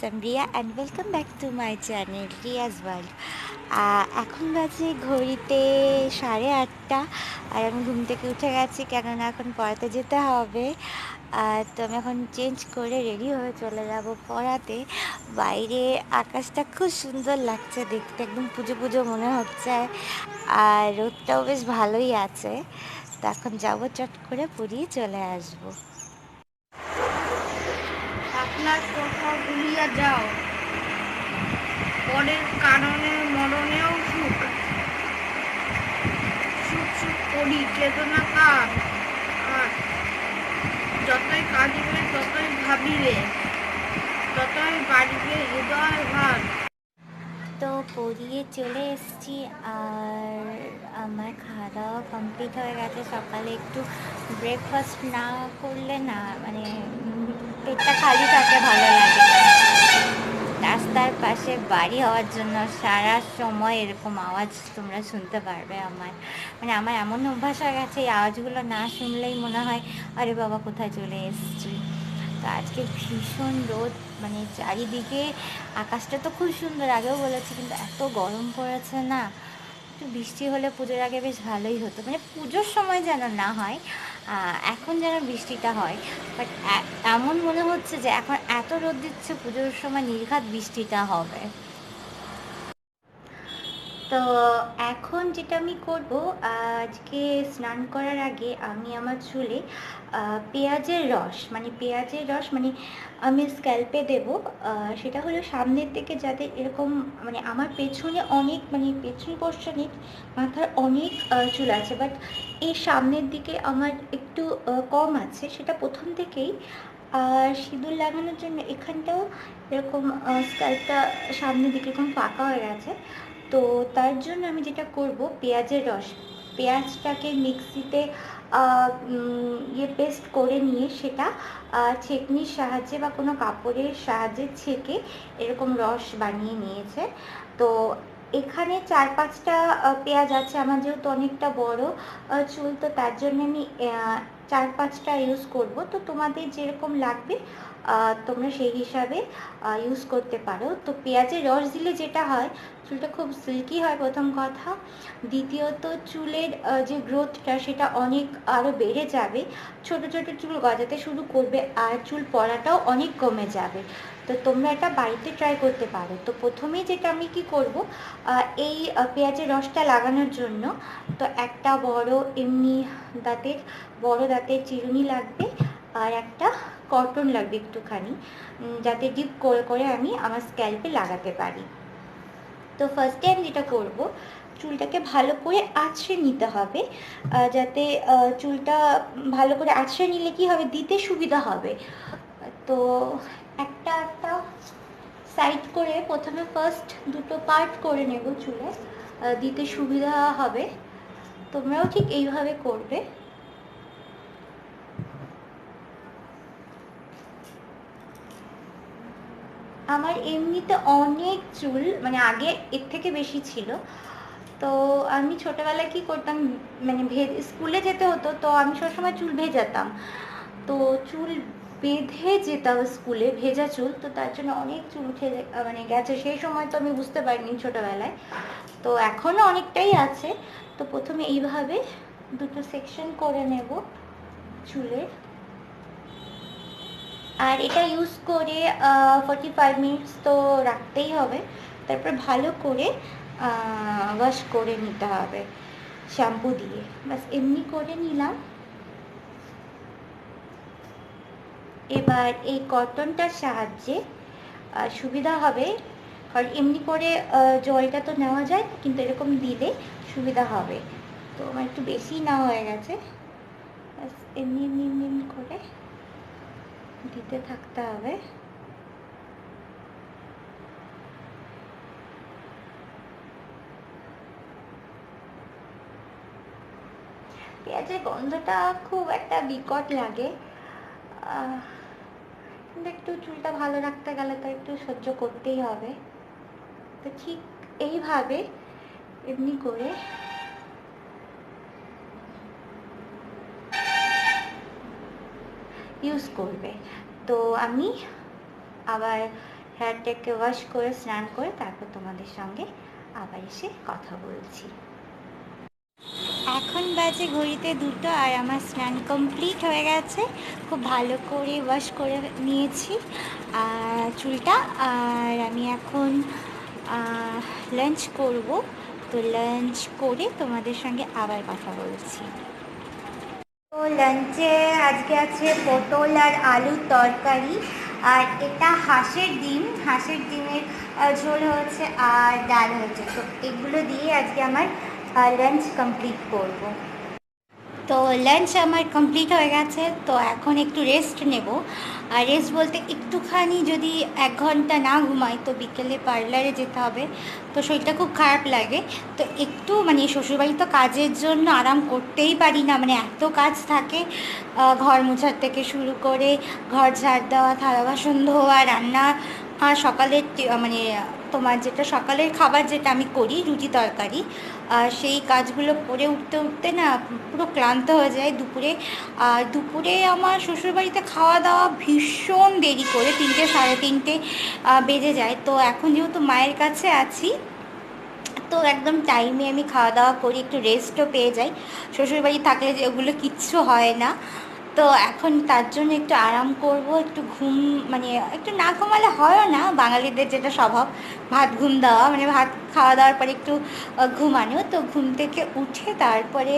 I'm Ria and welcome back to my channel Ria's World. এখন বাজে ঘড়িতে 8:30 আর আমি ঘুম থেকে উঠে গেছি কেননা এখন পড়াতে যেতে হবে। তো আমি এখন চেঞ্জ করে রেডি হয়ে চলে যাব পড়াতে। বাইরে আকাশটা খুব সুন্দর লাগছে দেখতে, একদম পুজো পুজো মনে হচ্ছে আর রোদটাও বেশ ভালোই আছে। তো এখন যাবো, চট করে পড়িয়ে চলে আসবো। আপনার কথা ভুলিয়া যাও, পরের কারণে মরণেও সুখ সুখ সুখ করি চেতনা কার। আর যতই কাঁদিবে ততই ভাবিবে, ততই বাড়িবে হৃদয় ভার। তো পড়িয়ে চলে এসেছি আর আমার খাওয়া দাওয়া কমপ্লিট হয়ে গেছে। সকালে একটু ব্রেকফাস্ট না করলে না মানে পেটটা খালি থাকে, ভালো লাগে না। রাস্তার পাশে বাড়ি হওয়ার জন্য সারা সময় এরকম আওয়াজ তোমরা শুনতে পারবে। আমার এমন অভ্যাস হয়ে গেছে এই আওয়াজগুলো না শুনলেই মনে হয় আরে বাবা কোথায় চলে এসেছি। তো আজকে ভীষণ রোদ, মানে চারিদিকে আকাশটা তো খুব সুন্দর, আগেও বলেছি, কিন্তু এত গরম পড়েছে না। একটু বৃষ্টি হলে পুজোর আগে বেশ ভালোই হতো, মানে পুজোর সময় যেন না হয়, এখন যেন বৃষ্টিটা হয়। বাট এমন মনে হচ্ছে যে এখন এত রোদ দিচ্ছে, পুজোর সময় নির্ঘাত বৃষ্টিটা হবে। তো এখন যেটা আমি করব, আজকে স্নান করার আগে আমি আমার চুলে পেঁয়াজের রস আমি স্ক্যাল্পে দেব। সেটা হলো সামনের দিকে, যাতে এরকম মানে আমার পেছনে অনেক, মানে পেছন পোর্শনে মাথার অনেক চুল আছে, বাট এই সামনের দিকে আমার একটু কম আছে, সেটা প্রথম থেকেই। আর সিঁদুর লাগানোর জন্য এখানটাও এরকম স্ক্যাল্পটা সামনের দিকে এরকম ফাঁকা হয়ে গেছে। তো তার জন্য আমি যেটা করব, পেঁয়াজটাকে মিক্সিতে পেস্ট করে নিয়ে সেটা ছেঁকনির সাহায্যে বা কোনো কাপড়ের সাহায্যে ছেঁকে এরকম রস বানিয়ে নিয়েছে। তো এখানে 4-5টা পেঁয়াজ আছে, আমার যেহেতু অনেকটা বড় চুল, তো তার জন্য আমি 4-5টা ইউজ করব। তো তোমাদের যেরকম লাগবে তোমরা সেই হিসাবে ইউজ করতে পারো। তো পেঁয়াজের রস দিলে যেটা হয়, চুলটা খুব সিল্কি হয় প্রথম কথা। দ্বিতীয়ত চুলের যে গ্রোথটা সেটা অনেক আরও বেড়ে যাবে, ছোট ছোট চুল গজাতে শুরু করবে আর চুল পড়াটাও অনেক কমে যাবে। তো তোমরা এটা বাড়িতে ট্রাই করতে পারো। তো প্রথমেই যেটা আমি কি করব, এই পেঁয়াজের রসটা লাগানোর জন্য তো একটা এমনি বড় দাঁতের চিরুনি লাগবে আর একটা কটন লাগবে একটুখানি, যাতে ডিপ করে করে আমি আমার স্ক্যাল্পে লাগাতে পারি। তো ফার্স্টে আমি যেটা করব, চুলটাকে ভালো করে আঁচড়ে নিতে হবে, যাতে চুলটা ভালো করে আঁচড়ে নিলে কি হবে, দিতে সুবিধা হবে। তো একটা একটা সাইড করে প্রথমে ফার্স্ট দুটো পার্ট করে নেব চুলে, দিতে সুবিধা হবে। তোমরাও ঠিক এইভাবে করবে। আমার এমনিতে অনেক চুল, মানে আগে এর থেকে বেশি ছিল। তো আমি ছোটোবেলায় কী করতাম, মানে স্কুলে যেতে হতো, তো আমি সবসময় চুল ভেজাতাম। তো চুল বেঁধে যেতাম স্কুলে, ভেজা চুল, তো তার জন্য অনেক চুল উঠে মানে গেছে। সেই সময় তো আমি বুঝতে পারিনি ছোটোবেলায়। তো এখনও অনেকটাই আছে। তো প্রথমে এইভাবে দুটো সেকশন করে নেব চুলের, আর এটা ইউজ করে 45 মিনিটস তো রাখতেই হবে। তারপর ভালো করে ওয়াশ করে নিতে হবে শ্যাম্পু দিয়ে। বাস এমনি করে নিলাম। এবার এই কটনটার সাহায্যে সুবিধা হবে, কারণ এমনি করে জলটা তো নেওয়া যায় না, কিন্তু এরকম দিলে সুবিধা হবে। তো আমার একটু বেশি নেওয়া হয়ে গেছে, বাস এমনি এমনি এমনি এমনি করে দিতে থাকতে হবে। পেঁয়াজের গন্ধটা খুব একটা বিকট লাগে, কিন্তু একটু চুলটা ভালো রাখতে গেলে তো একটু সহ্য করতেই হবে। তো ঠিক এইভাবে এমনি করে ইউজ করবে। তো আমি আবার হেয়ারটাকে ওয়াশ করে স্নান করে তারপর তোমাদের সঙ্গে আবার এসে কথা বলছি। এখন বাজে ঘড়িতে 2টো আর আমার স্নান কমপ্লিট হয়ে গেছে। খুব ভালো করে ওয়াশ করে নিয়েছি চুলটা। আর আমি এখন লাঞ্চ করব। তো লাঞ্চ করে তোমাদের সঙ্গে আবার কথা বলছি। তো লাঞ্চে আজকে আছে পটল আর আলুর তরকারি, আর এটা হাঁসের ডিমের ঝোল হচ্ছে আর ডাল হচ্ছে। তো এগুলো দিয়ে আজকে আমার লাঞ্চ কমপ্লিট করব। তো লাঞ্চ আমার কমপ্লিট হয়ে গেছে। তো এখন একটু রেস্ট নেব। আর রেস্ট বলতে একটুখানি যদি 1 ঘন্টা না ঘুমাই তো বিকেলে পার্লারে যেতে হবে। তো শরীরটা খুব খারাপ লাগে। তো একটু মানে শ্বশুরবাড়ি তো কাজের জন্য আরাম করতেই পারি না, মানে এত কাজ থাকে। ঘর মোছার থেকে শুরু করে ঘর ঝাড় দেওয়া, থালা বাসন ধোয়া, রান্না, আর সকালের মানে তোমার যেটা সকালের খাবার যেটা আমি করি রুটি তরকারি, সেই কাজগুলো করে উঠতে উঠতে না পুরো ক্লান্ত হয়ে যায় দুপুরে। আর দুপুরে আমার শ্বশুরবাড়িতে খাওয়া দাওয়া ভীষণ দেরি করে 3টে সাড়ে 3টে বেজে যায়। তো এখন যেহেতু মায়ের কাছে আছি তো একদম টাইমে আমি খাওয়া দাওয়া করি, একটু রেস্টও পেয়ে যাই। শ্বশুরবাড়ি থাকলে যে ওগুলো কিচ্ছু হয় না। তো এখন তার জন্য একটু আরাম করব, একটু ঘুম, মানে একটু না ঘুমালে হয়ও না, বাঙালিদের যেটা স্বভাব ভাত ঘুম দেওয়া, মানে ভাত খাওয়া দাওয়ার পরে একটু ঘুমানো। তো ঘুম থেকে উঠে তারপরে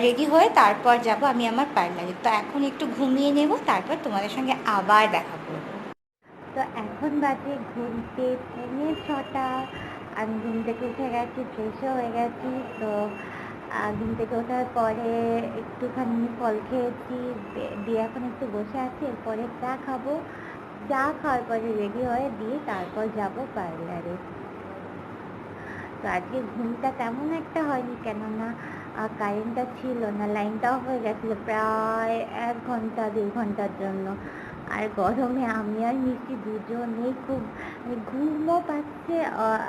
রেডি হয়ে তারপর যাব আমি আমার পার্লারে। তো এখন একটু ঘুমিয়ে নেব, তারপর তোমাদের সঙ্গে আবার দেখা করব। তো এখন বাজে ঘুরতে 6:45। আমি ঘুম থেকে উঠে গেছি, ফ্রেশও হয়ে গেছি। তো ঘুম থেকে ওঠার পরে একটুখানি ফল খেয়েছি, দিয়ে এখন একটু বসে আছি। এরপরে চা খাবো, চা খাওয়ার পরে রেডি হয়ে দিয়ে তারপর যাব পার্লারে। তো আজকে ঘুমটা তেমন একটা হয়নি, কেননা কারেন্টটা ছিল না, লাইনটা অফ হয়ে গেছিলো প্রায় 1 ঘন্টা 1.5 ঘন্টার জন্য। আর গরমে আমি আর মিষ্টি দুজনেই খুব ঘুমও পাচ্ছে,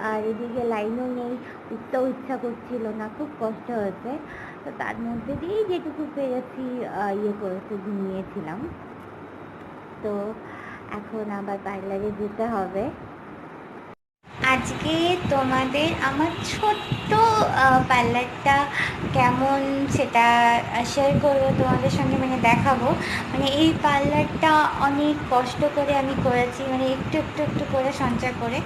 আর এদিকে লাইনও নেই, উঠতেও ইচ্ছা করছিল না, খুব কষ্ট হয়েছে। তো তার মধ্যে দিয়েই যেটুকু পেরেছি ঘুমিয়েছিলাম। তো এখন আবার পার্লারে যেতে হবে। আজকে তোমাদের আমার ছোট্ট পার্লারটা কেমন সেটা শেয়ার করবো তোমাদের সঙ্গে, মানে দেখাবো। মানে এই পার্লারটা অনেক কষ্ট করে আমি করেছি, মানে একটু একটু একটু করে সঞ্চয় করে,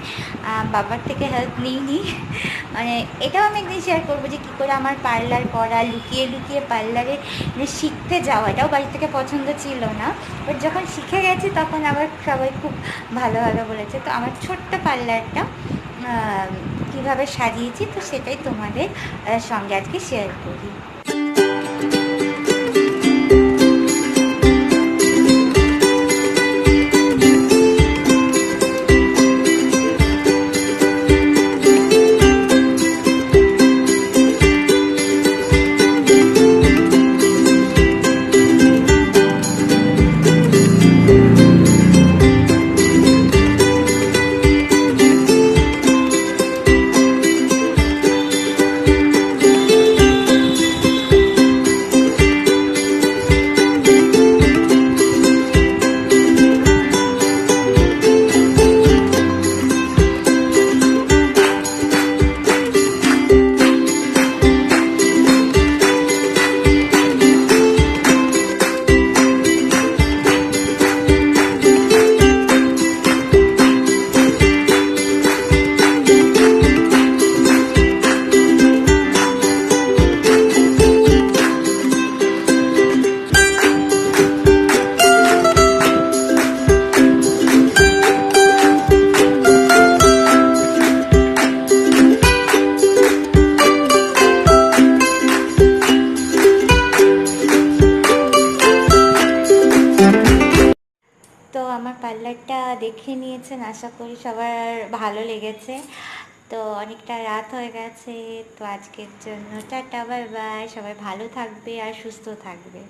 বাবার থেকে হেল্প নিইনি। মানে এটাও আমি একদিন শেয়ার করবো যে কী করে আমার পার্লার করা, লুকিয়ে লুকিয়ে পার্লারে মানে শিখতে যাওয়া, এটাও বাড়ি থেকে পছন্দ ছিল না। বাট যখন শিখে গেছি তখন আবার সবাই খুব ভালো ভালো বলেছে। তো আমার ছোট্ট পার্লারটা কীভাবে সাজিয়েছি তো সেটাই তোমাদের সঙ্গে আজকে শেয়ার করি। তো আমার পার্লারটা দেখে নিয়েছেন, আশা করি সবার ভালো লেগেছে। তো অনেকটা রাত হয়ে গেছে, তো আজকের জন্য টাটা, বাই বাই। সবাই ভালো থাকবে আর সুস্থ থাকবে।